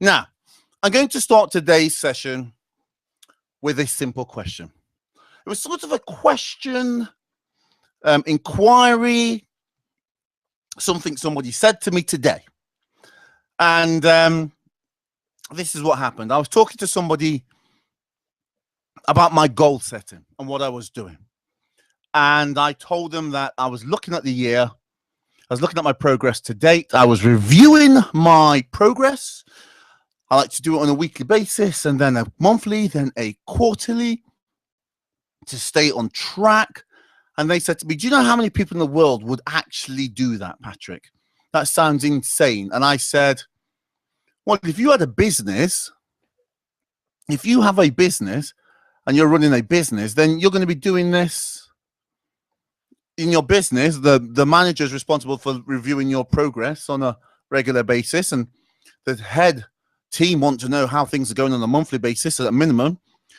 Now, I'm going to start today's session with a simple question. It was sort of a question, inquiry, something somebody said to me today. And this is what happened. I was talking to somebody about my goal setting and what I was doing. And I told them that I was looking at the year. I was looking at my progress to date. I was reviewing my progress. I like to do it on a weekly basis, and then a monthly, then a quarterly, to stay on track. And they said to me, do you know how many people in the world would actually do that, Patrick? That sounds insane. And I said, well, if you had a business, if you have a business and you're running a business, then you're going to be doing this in your business. The manager is responsible for reviewing your progress on a regular basis, and the head team want to know how things are going on a monthly basis at a minimum.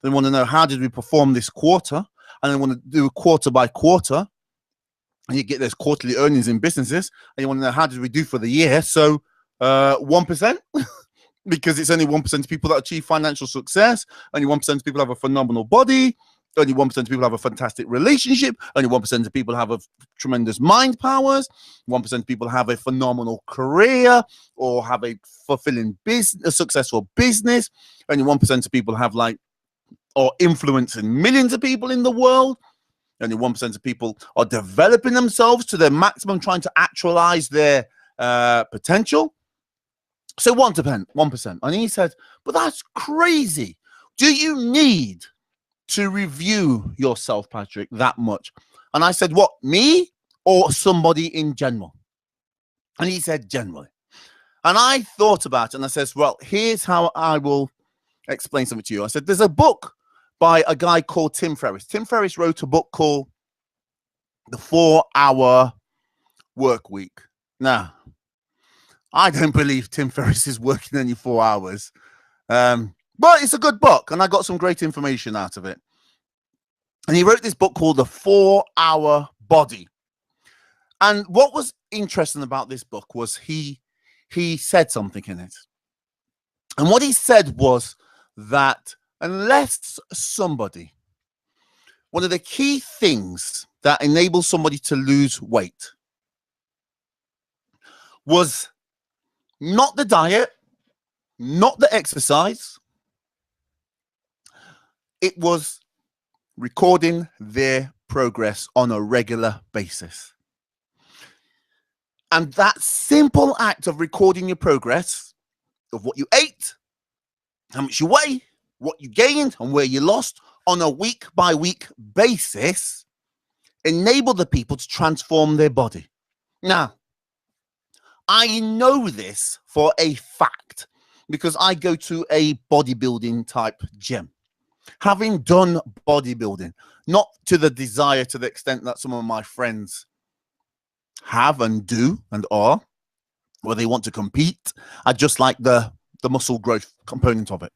They want to know, how did we perform this quarter? And they want to do quarter by quarter. And you get those quarterly earnings in businesses. And you want to know, how did we do for the year? So 1%, because it's only 1% of people that achieve financial success. Only 1% of people have a phenomenal body. Only 1% of people have a fantastic relationship. Only 1% of people have a tremendous mind powers. 1% of people have a phenomenal career or have a fulfilling business, a successful business. Only 1% of people have or influencing millions of people in the world. Only 1% of people are developing themselves to their maximum, trying to actualize their potential. So 1%. And he said, but that's crazy. Do you need to review yourself, Patrick, that much? And I said, what, me or somebody in general? And he said, generally. And I thought about it, and I says, well, here's how I will explain something to you. I said, there's a book by a guy called Tim Ferriss. Tim Ferriss wrote a book called The 4-Hour Work Week. Now, I don't believe Tim Ferriss is working only 4 hours. But it's a good book, and I got some great information out of it. And he wrote this book called The 4-Hour Body. And what was interesting about this book was he said something in it. And what he said was that unless somebody, one of the key things that enables somebody to lose weight was not the diet, not the exercise, it was recording their progress on a regular basis. And that simple act of recording your progress of what you ate, how much you weigh, what you gained, and where you lost on a week-by-week basis enabled the people to transform their body. Now, I know this for a fact because I go to a bodybuilding type gym. Having done bodybuilding, not to the desire, to the extent that some of my friends have and do and are, where they want to compete. I just like the muscle growth component of it.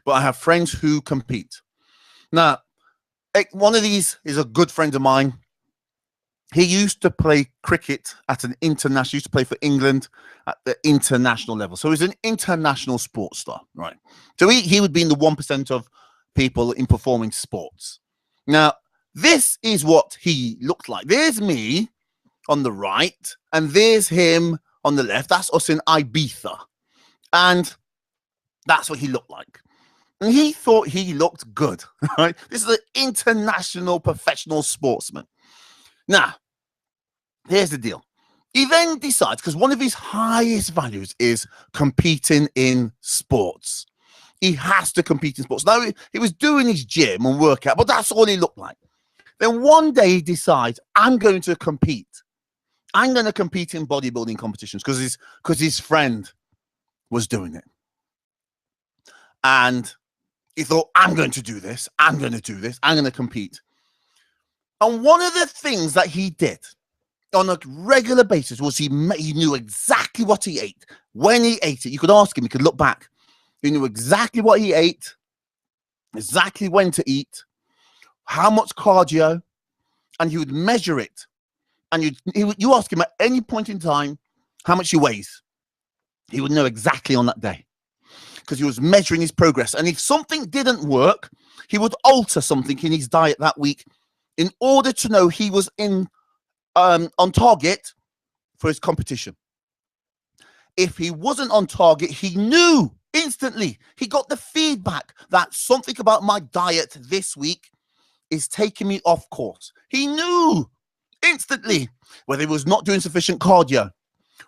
But I have friends who compete. Now, one of these is a good friend of mine. He used to play cricket at an international, used to play for England at the international level. So he's an international sports star, right? So he would be in the 1% of people in performing sports. Now, this is what he looked like. There's me on the right, and there's him on the left. That's us in Ibiza. And that's what he looked like. And he thought he looked good, right? This is an international professional sportsman. Now, here's the deal. He then decides, because one of his highest values is competing in sports. He has to compete in sports. Now, he was doing his gym and workout, but that's all he looked like. Then one day he decides, I'm going to compete. I'm going to compete in bodybuilding competitions because his friend was doing it. And he thought, I'm going to do this. I'm going to do this. I'm going to compete. And one of the things that he did on a regular basis was he knew exactly what he ate, when he ate it. You could ask him, he could look back. He knew exactly what he ate, exactly when to eat, how much cardio, and he would measure it. And you ask him at any point in time how much he weighs. He would know exactly on that day. because he was measuring his progress. And if something didn't work, he would alter something in his diet that week in order to know he was on target for his competition. If he wasn't on target, he knew instantly. He got the feedback that something about my diet this week is taking me off course. He knew instantly whether he was not doing sufficient cardio,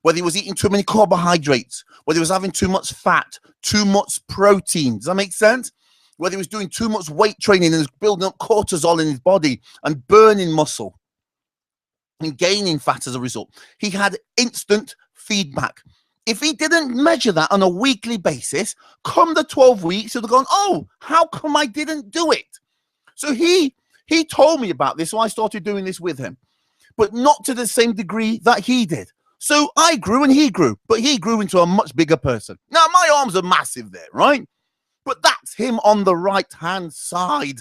whether he was eating too many carbohydrates, whether he was having too much fat, too much protein. Does that make sense? Whether he was doing too much weight training and was building up cortisol in his body and burning muscle and gaining fat as a result. He had instant feedback. If he didn't measure that on a weekly basis, come the 12 weeks, he'd have gone, oh, how come I didn't do it? So he told me about this, so I started doing this with him, but not to the same degree that he did. So I grew and he grew, but he grew into a much bigger person. Now, my arms are massive there, right? But that's him on the right-hand side.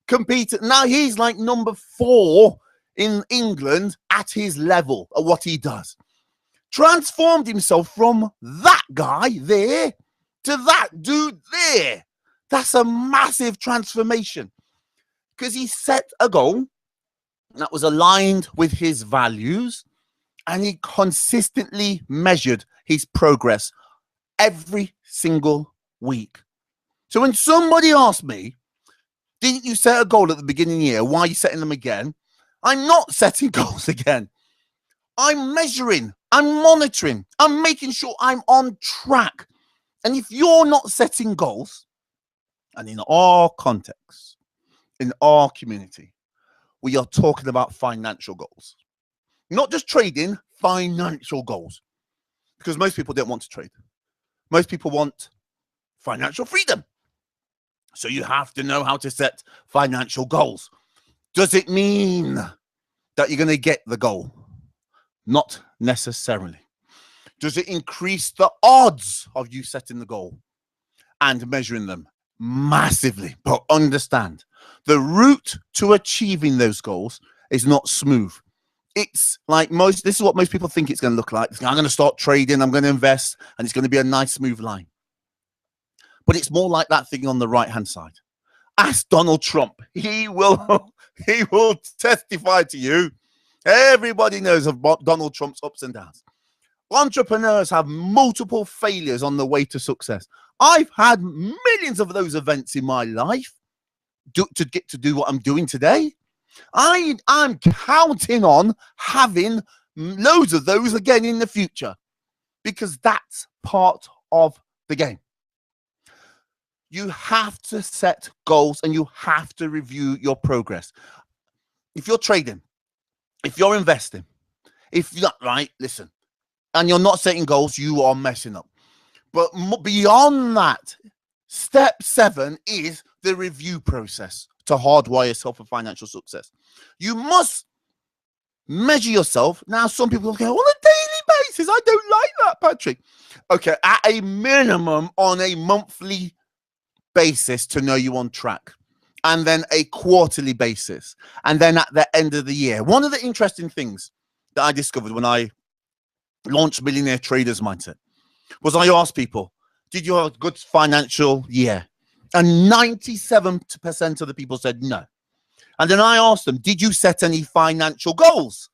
Competing. Now he's like number 4 in England at his level of what he does. Transformed himself from that guy there to that dude there. That's a massive transformation because he set a goal that was aligned with his values and he consistently measured his progress every single week. So when somebody asked me, didn't you set a goal at the beginning of the year? Why are you setting them again? I'm not setting goals again. I'm measuring, I'm monitoring, I'm making sure I'm on track. And if you're not setting goals, and in our context, in our community, we are talking about financial goals. Not just trading, financial goals. Because most people don't want to trade. Most people want financial freedom. So you have to know how to set financial goals. Does it mean that you're going to get the goal? Not necessarily. Does it increase the odds of you setting the goal and measuring them? Massively. But understand, the route to achieving those goals is not smooth. It's like this is what most people think it's going to look like. I'm going to start trading, I'm going to invest, and it's going to be a nice smooth line. But it's more like that thing on the right-hand side. Ask Donald Trump. He will testify to you. Everybody knows of Donald Trump's ups and downs. Entrepreneurs have multiple failures on the way to success. I've had millions of those events in my life to get to do what I'm doing today. I'm counting on having loads of those again in the future because that's part of the game. You have to set goals and you have to review your progress. If you're trading, if you're investing, if you're not right, listen, and you're not setting goals, you are messing up. But beyond that, step 7 is the review process to hardwire yourself for financial success. You must measure yourself. Now, some people go, on a daily basis. I don't like that, Patrick. Okay, at a minimum on a monthly basis to know you're on track. And then a quarterly basis. And then at the end of the year. One of the interesting things that I discovered when I launched Millionaire Traders Mindset was I asked people, did you have a good financial year? And 97% of the people said no. And then I asked them, did you set any financial goals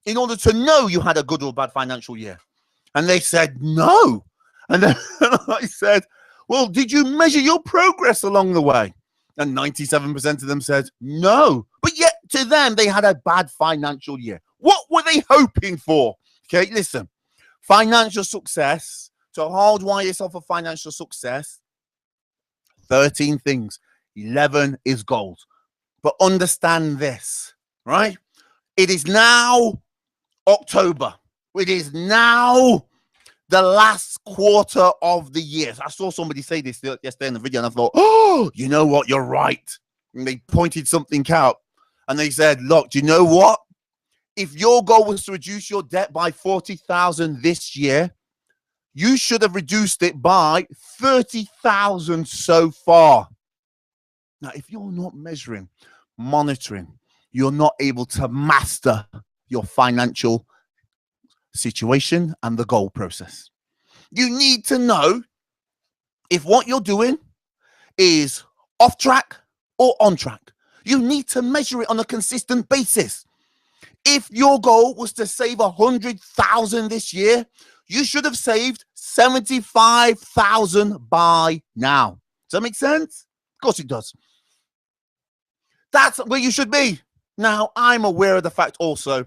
in order to know you had a good or bad financial year? And they said no. And then I said, well, did you measure your progress along the way? And 97% of them said no. But yet to them, they had a bad financial year. What were they hoping for? Okay, listen. Financial success, to hardwire yourself for financial success, 13 things. 11 is gold. But understand this, right? It is now October. It is now the last quarter of the year. I saw somebody say this yesterday in the video and I thought, oh, you know what? You're right. And they pointed something out and they said, look, do you know what? If your goal was to reduce your debt by 40,000 this year, you should have reduced it by 30,000 so far. Now, if you're not measuring, monitoring, you're not able to master your financial situation and the goal process. You need to know If what you're doing is off track or on track, you need to measure it on a consistent basis. If your goal was to save 100,000 this year, you should have saved 75,000 by now. Does that make sense? Of course it does. That's where you should be. Now, I'm aware of the fact also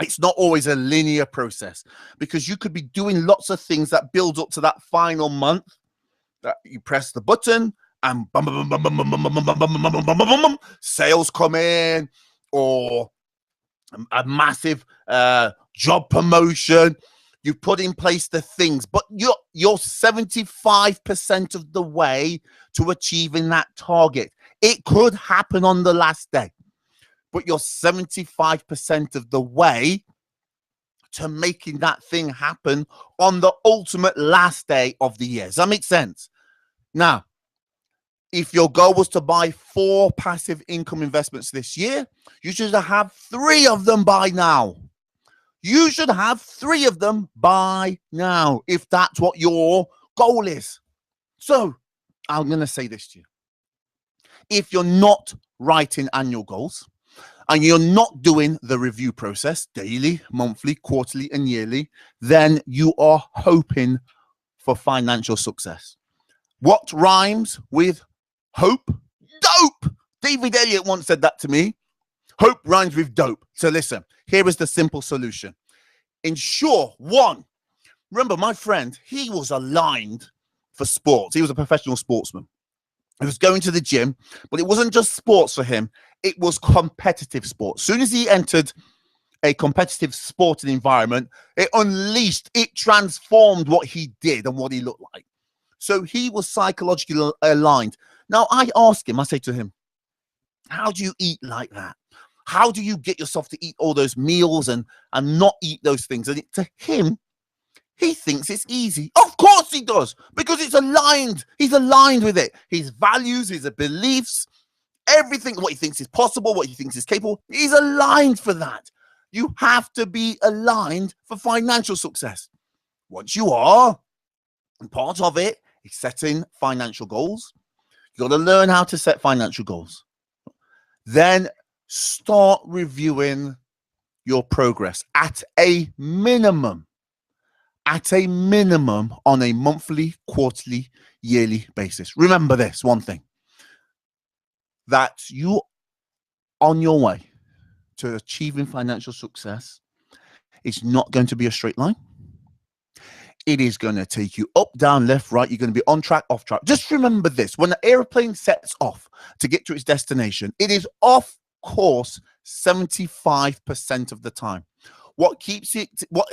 it's not always a linear process, because you could be doing lots of things that build up to that final month that you press the button and sales come in, or a massive job promotion. You put in place the things, but you're 75% of the way to achieving that target. It could happen on the last day, but you're 75% of the way to making that thing happen on the ultimate last day of the year. Does that make sense? Now, if your goal was to buy 4 passive income investments this year, you should have 3 of them by now. You should have 3 of them by now, if that's what your goal is. So I'm going to say this to you. If you're not writing annual goals and you're not doing the review process daily, monthly, quarterly, and yearly, then you are hoping for financial success. What rhymes with hope? Dope. David Elliott once said that to me. Hope rhymes with dope. So listen, here is the simple solution. Ensure, 1, remember my friend, he was aligned for sports. He was a professional sportsman. He was going to the gym, but it wasn't just sports for him. It was competitive sports. As soon as he entered a competitive sporting environment, it unleashed, it transformed what he did and what he looked like. So he was psychologically aligned. Now I ask him, I say to him, how do you eat like that? How do you get yourself to eat all those meals and not eat those things? And to him, he thinks it's easy. Of course he does, because it's aligned. He's aligned with it. His values, his beliefs, everything, what he thinks is possible, what he thinks is capable, he's aligned for that. You have to be aligned for financial success. Once you are, and part of it is setting financial goals. You got to learn how to set financial goals. Then start reviewing your progress at a minimum on a monthly, quarterly, yearly basis. Remember this one thing, that you on your way to achieving financial success is not going to be a straight line. It is going to take you up, down, left, right. You're going to be on track, off track. Just remember this. When the airplane sets off to get to its destination, it is off course 75% of the time. What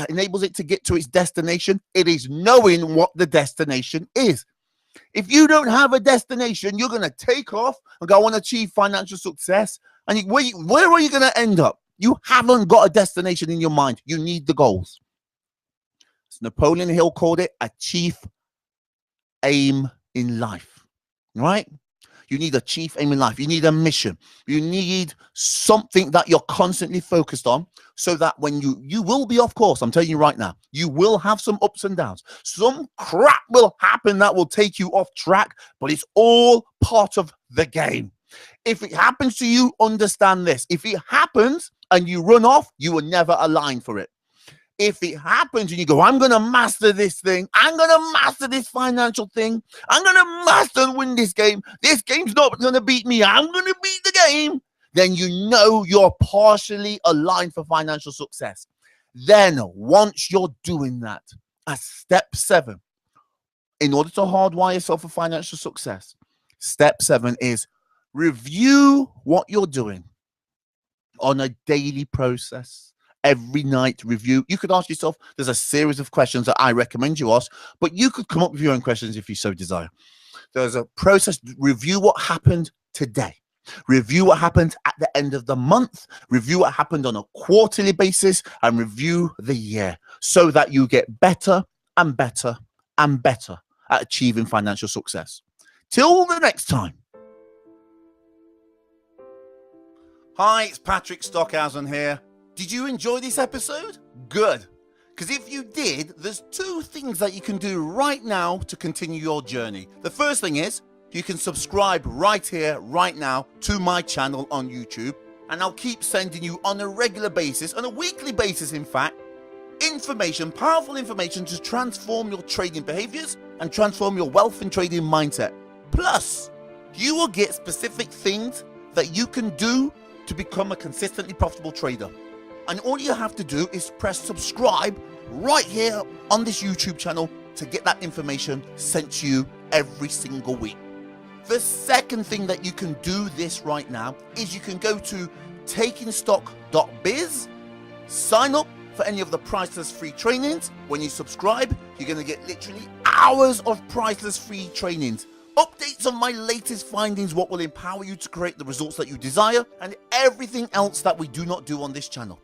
enables it to get to its destination? It is knowing what the destination is. If you don't have a destination, you're going to take off and go on achieve financial success. And where are you going to end up? You haven't got a destination in your mind. You need the goals. Napoleon Hill called it a chief aim in life, right? You need a chief aim in life. You need a mission. You need something that you're constantly focused on, so that when you will be off course, I'm telling you right now, you will have some ups and downs. Some crap will happen that will take you off track, but it's all part of the game. If it happens to you, understand this. If it happens and you run off, you were never aligned for it. If it happens and you go, I'm going to master this thing, I'm going to master this financial thing, I'm going to master and win this game, this game's not going to beat me, I'm going to beat the game, then you know you're partially aligned for financial success. Then once you're doing that, at step 7, in order to hardwire yourself for financial success, step 7 is review what you're doing on a daily process. Every night review. You could ask yourself, there's a series of questions that I recommend you ask, but you could come up with your own questions if you so desire. There's a process. Review what happened today. Review what happened at the end of the month. Review what happened on a quarterly basis, and review the year, so that you get better and better and better at achieving financial success. Till the next time. Hi, it's Patrick Stockhausen here. Did you enjoy this episode? Good. Because if you did, there's two things that you can do right now to continue your journey. The first thing is you can subscribe right here, right now to my channel on YouTube, and I'll keep sending you on a regular basis, on a weekly basis in fact, information, powerful information to transform your trading behaviors and transform your wealth and trading mindset. Plus, you will get specific things that you can do to become a consistently profitable trader. And all you have to do is press subscribe right here on this YouTube channel to get that information sent to you every single week. The second thing that you can do this right now is you can go to takingstock.biz, sign up for any of the priceless free trainings. When you subscribe, you're going to get literally hours of priceless free trainings, updates on my latest findings, what will empower you to create the results that you desire, and everything else that we do not do on this channel.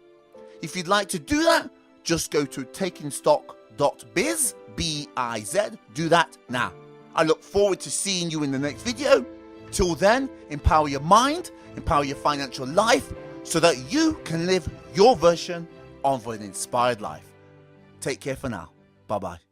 If you'd like to do that, just go to takingstock.biz, B-I-Z, do that now. I look forward to seeing you in the next video. Till then, empower your mind, empower your financial life, so that you can live your version of an inspired life. Take care for now. Bye-bye.